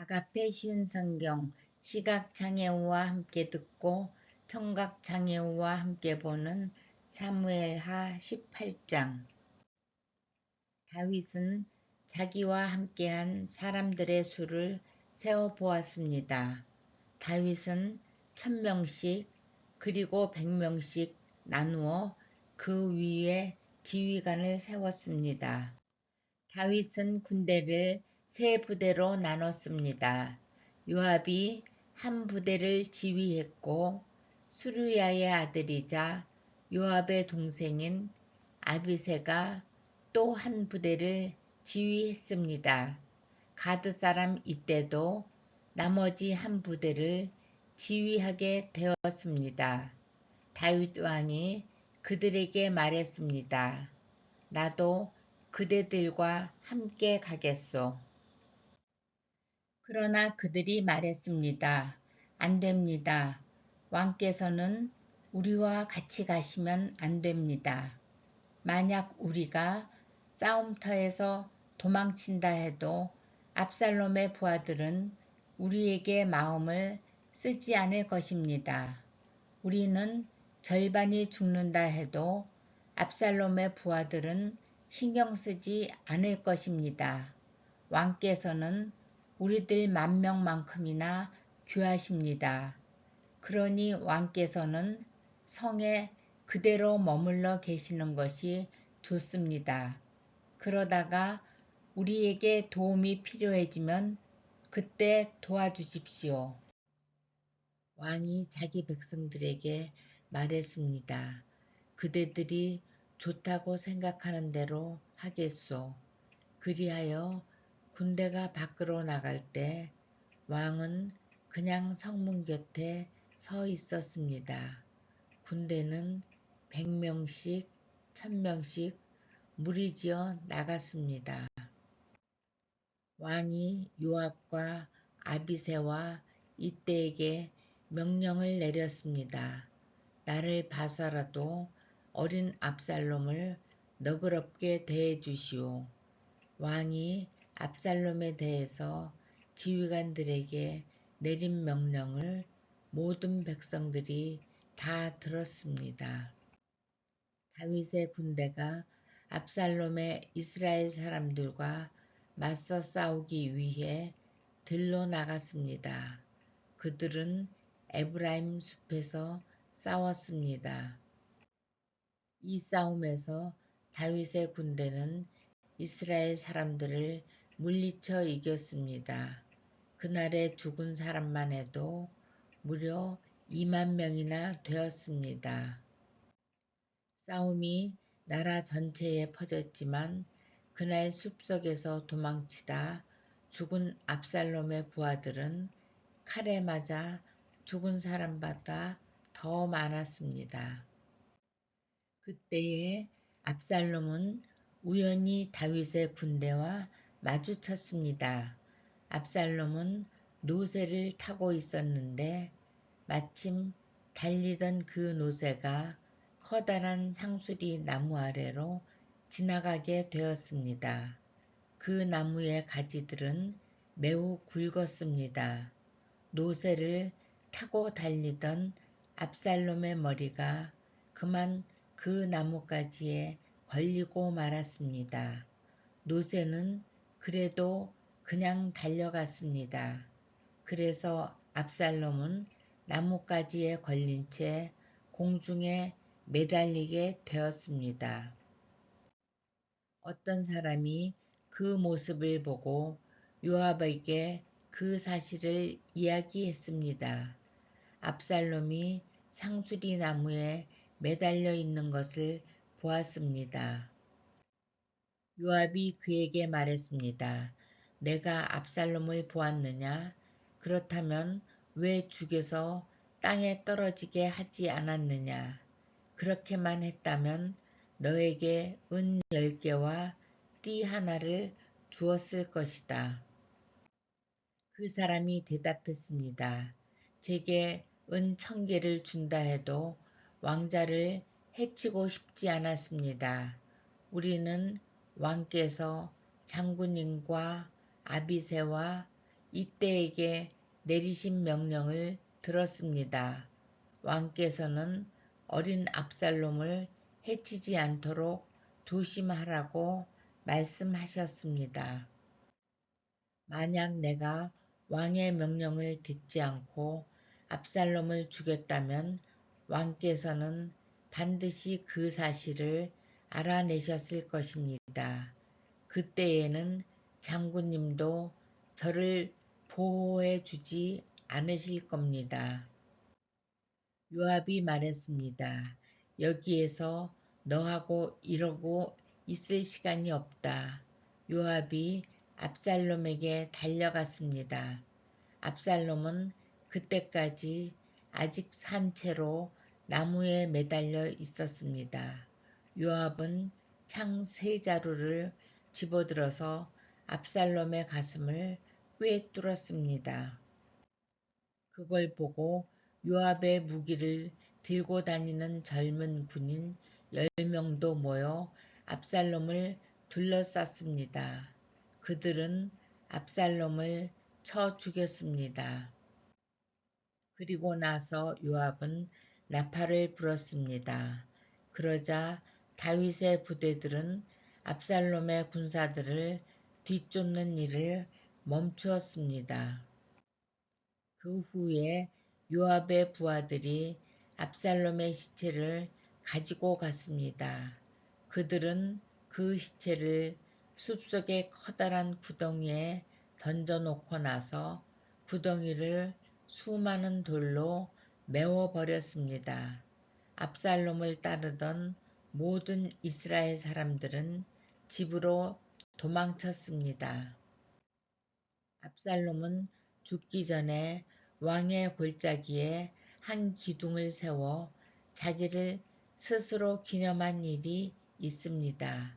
아가페 쉬운 성경 시각장애우와 함께 듣고 청각장애우와 함께 보는 사무엘하 18장. 다윗은 자기와 함께한 사람들의 수를 세어 보았습니다. 다윗은 1000명씩 그리고 100명씩 나누어 그 위에 지휘관을 세웠습니다. 다윗은 군대를 세 부대로 나눴습니다. 요압이 한 부대를 지휘했고 수르야의 아들이자 요압의 동생인 아비새가 또 한 부대를 지휘했습니다. 가드 사람 이때도 나머지 한 부대를 지휘하게 되었습니다. 다윗 왕이 그들에게 말했습니다. 나도 그대들과 함께 가겠소. 그러나 그들이 말했습니다. 안 됩니다. 왕께서는 우리와 같이 가시면 안 됩니다. 만약 우리가 싸움터에서 도망친다 해도 압살롬의 부하들은 우리에게 마음을 쓰지 않을 것입니다. 우리는 절반이 죽는다 해도 압살롬의 부하들은 신경 쓰지 않을 것입니다. 왕께서는 우리들 10,000명만큼이나 귀하십니다. 그러니 왕께서는 성에 그대로 머물러 계시는 것이 좋습니다. 그러다가 우리에게 도움이 필요해지면 그때 도와주십시오. 왕이 자기 백성들에게 말했습니다. 그대들이 좋다고 생각하는 대로 하겠소. 그리하여 군대가 밖으로 나갈 때 왕은 그냥 성문 곁에 서 있었습니다. 군대는 100명씩 1000명씩 무리지어 나갔습니다. 왕이 요압과 아비새와 이때에게 명령을 내렸습니다. 나를 봐서라도 어린 압살롬을 너그럽게 대해 주시오. 왕이 압살롬에 대해서 지휘관들에게 내린 명령을 모든 백성들이 다 들었습니다. 다윗의 군대가 압살롬의 이스라엘 사람들과 맞서 싸우기 위해 들로 나갔습니다. 그들은 에브라임 숲에서 싸웠습니다. 이 싸움에서 다윗의 군대는 이스라엘 사람들을 물리쳐 이겼습니다. 그날에 죽은 사람만 해도 무려 20,000명이나 되었습니다. 싸움이 나라 전체에 퍼졌지만 그날 숲속에서 도망치다 죽은 압살롬의 부하들은 칼에 맞아 죽은 사람보다 더 많았습니다. 그때에 압살롬은 우연히 다윗의 군대와 마주쳤습니다. 압살롬은 노새를 타고 있었는데 마침 달리던 그 노새가 커다란 상수리 나무 아래로 지나가게 되었습니다. 그 나무의 가지들은 매우 굵었습니다. 노새를 타고 달리던 압살롬의 머리가 그만 그 나뭇가지에 걸리고 말았습니다. 노새는 그래도 그냥 달려갔습니다. 그래서 압살롬은 나뭇가지에 걸린 채 공중에 매달리게 되었습니다. 어떤 사람이 그 모습을 보고 요압에게 그 사실을 이야기했습니다. 압살롬이 상수리 나무에 매달려 있는 것을 보았습니다. 요압이 그에게 말했습니다. 내가 압살롬을 보았느냐? 그렇다면 왜 죽여서 땅에 떨어지게 하지 않았느냐? 그렇게만 했다면 너에게 은 10개와 띠 하나를 주었을 것이다. 그 사람이 대답했습니다. 제게 은 1000개를 준다 해도 왕자를 해치고 싶지 않았습니다. 우리는 왕께서 장군님과 아비새와 이때에게 내리신 명령을 들었습니다. 왕께서는 어린 압살롬을 해치지 않도록 조심하라고 말씀하셨습니다. 만약 내가 왕의 명령을 듣지 않고 압살롬을 죽였다면 왕께서는 반드시 그 사실을 알아내셨을 것입니다. 그때에는 장군님도 저를 보호해 주지 않으실 겁니다. 요압이 말했습니다. 여기에서 너하고 이러고 있을 시간이 없다. 요압이 압살롬에게 달려갔습니다. 압살롬은 그때까지 아직 산 채로 나무에 매달려 있었습니다. 요압은 창 세 자루를 집어들어서 압살롬의 가슴을 꿰 뚫었습니다. 그걸 보고 요압의 무기를 들고 다니는 젊은 군인 10명도 모여 압살롬을 둘러쌌습니다. 그들은 압살롬을 쳐 죽였습니다. 그리고 나서 요압은 나팔을 불었습니다. 그러자 다윗의 부대들은 압살롬의 군사들을 뒤쫓는 일을 멈추었습니다. 그 후에 요압의 부하들이 압살롬의 시체를 가지고 갔습니다. 그들은 그 시체를 숲속의 커다란 구덩이에 던져놓고 나서 구덩이를 수많은 돌로 메워버렸습니다. 압살롬을 따르던 모든 이스라엘 사람들은 집으로 도망쳤습니다. 압살롬은 죽기 전에 왕의 골짜기에 한 기둥을 세워 자기를 스스로 기념한 일이 있습니다.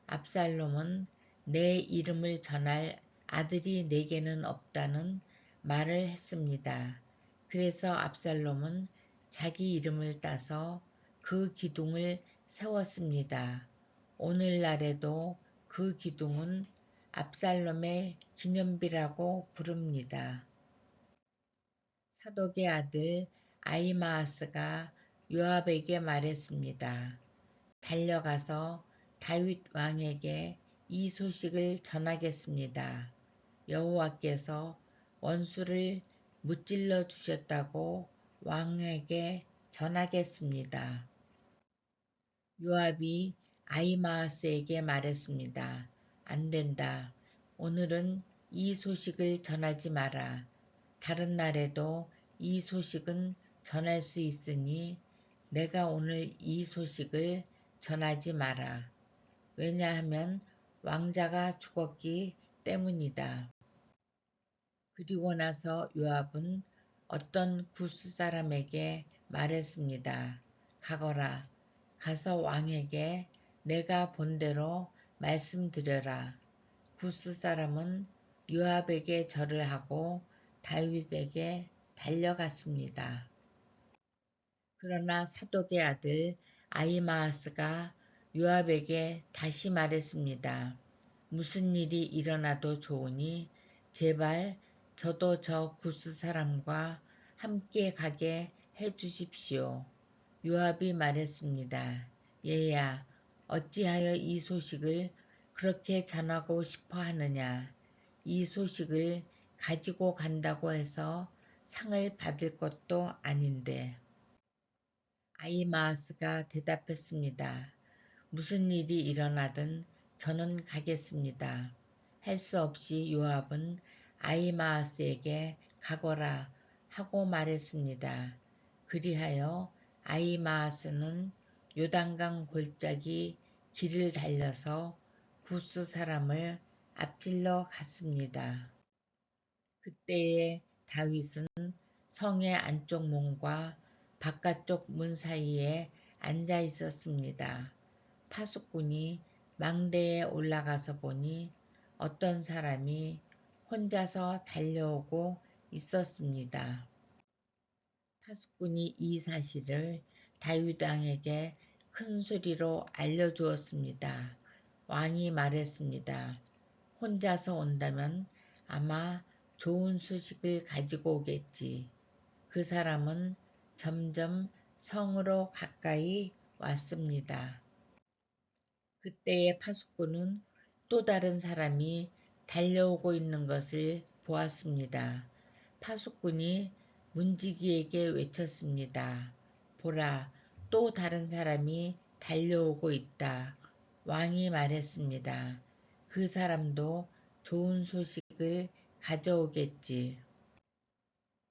압살롬은 내 이름을 전할 아들이 내게는 없다는 말을 했습니다. 그래서 압살롬은 자기 이름을 따서 그 기둥을 세웠습니다. 오늘날에도 그 기둥은 압살롬의 기념비라고 부릅니다. 사독의 아들 아히마아스가 요압에게 말했습니다. 달려가서 다윗 왕에게 이 소식을 전하겠습니다. 여호와께서 원수를 무찔러 주셨다고 왕에게 전하겠습니다. 요압이 아히마아스에게 말했습니다. 안 된다. 오늘은 이 소식을 전하지 마라. 다른 날에도 이 소식은 전할 수 있으니 내가 오늘 이 소식을 전하지 마라. 왜냐하면 왕자가 죽었기 때문이다. 그리고 나서 요압은 어떤 구스 사람에게 말했습니다. 가거라. 가서 왕에게 내가 본 대로 말씀드려라. 구스 사람은 요압에게 절을 하고 다윗에게 달려갔습니다. 그러나 사독의 아들 아히마아스가 요압에게 다시 말했습니다. 무슨 일이 일어나도 좋으니 제발 저도 저 구스 사람과 함께 가게 해 주십시오. 요압이 말했습니다. 얘야, 어찌하여 이 소식을 그렇게 전하고 싶어 하느냐. 이 소식을 가지고 간다고 해서 상을 받을 것도 아닌데. 아히마아스가 대답했습니다. 무슨 일이 일어나든 저는 가겠습니다. 할 수 없이 요압은 아히마아스에게 가거라 하고 말했습니다. 그리하여 아히마아스는 요단강 골짜기 길을 달려서 구스 사람을 앞질러 갔습니다. 그때에 다윗은 성의 안쪽 문과 바깥쪽 문 사이에 앉아 있었습니다. 파수꾼이 망대에 올라가서 보니 어떤 사람이 혼자서 달려오고 있었습니다. 파수꾼이 이 사실을 다윗 왕에게 큰 소리로 알려주었습니다. 왕이 말했습니다. 혼자서 온다면 아마 좋은 소식을 가지고 오겠지. 그 사람은 점점 성으로 가까이 왔습니다. 그때의 파수꾼은 또 다른 사람이 달려오고 있는 것을 보았습니다. 파수꾼이 문지기에게 외쳤습니다. 보라, 또 다른 사람이 달려오고 있다. 왕이 말했습니다. 그 사람도 좋은 소식을 가져오겠지.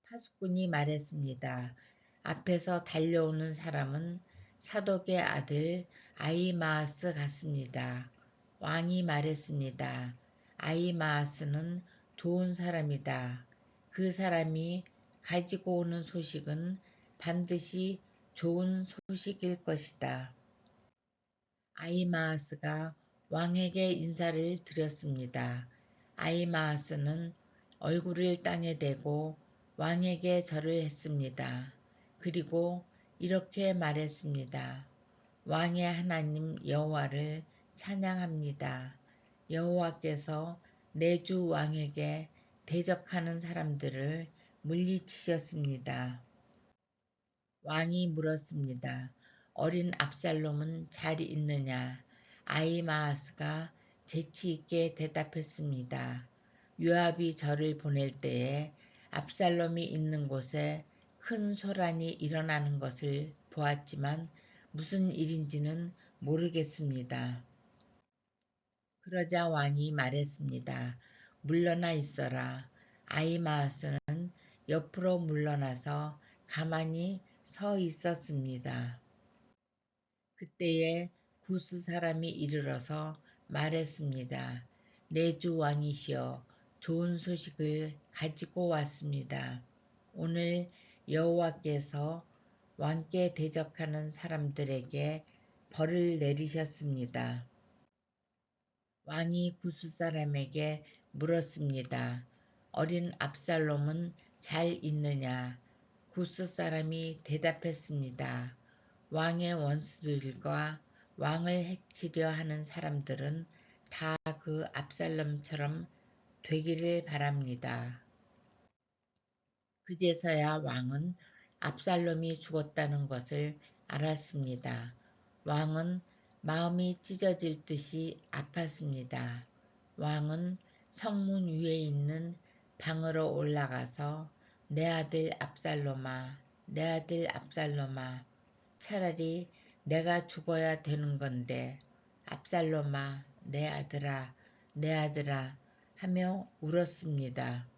파수꾼이 말했습니다. 앞에서 달려오는 사람은 사독의 아들 아히마아스 같습니다. 왕이 말했습니다. 아히마아스는 좋은 사람이다. 그 사람이 가지고 오는 소식은 반드시 좋은 소식일 것이다. 아히마아스가 왕에게 인사를 드렸습니다. 아히마아스는 얼굴을 땅에 대고 왕에게 절을 했습니다. 그리고 이렇게 말했습니다. 왕의 하나님 여호와를 찬양합니다. 여호와께서 내 주 왕에게 대적하는 사람들을 물리치셨습니다. 왕이 물었습니다. 어린 압살롬은 잘 있느냐? 아히마아스가 재치 있게 대답했습니다. 요압이 저를 보낼 때에 압살롬이 있는 곳에 큰 소란이 일어나는 것을 보았지만 무슨 일인지는 모르겠습니다. 그러자 왕이 말했습니다. 물러나 있어라. 아히마아스는 옆으로 물러나서 가만히 서 있었습니다. 그때에 구스 사람이 이르러서 말했습니다. 내 주 왕이시여, 좋은 소식을 가지고 왔습니다. 오늘 여호와께서 왕께 대적하는 사람들에게 벌을 내리셨습니다. 왕이 구스 사람에게 물었습니다. 어린 압살롬은 잘 있느냐? 구스 사람이 대답했습니다. 왕의 원수들과 왕을 해치려 하는 사람들은 다 그 압살롬처럼 되기를 바랍니다. 그제서야 왕은 압살롬이 죽었다는 것을 알았습니다. 왕은 마음이 찢어질 듯이 아팠습니다. 왕은 성문 위에 있는 방으로 올라가서 내 아들 압살롬아, 내 아들 압살롬아, 차라리 내가 죽어야 되는 건데 압살롬아, 내 아들아, 내 아들아 하며 울었습니다.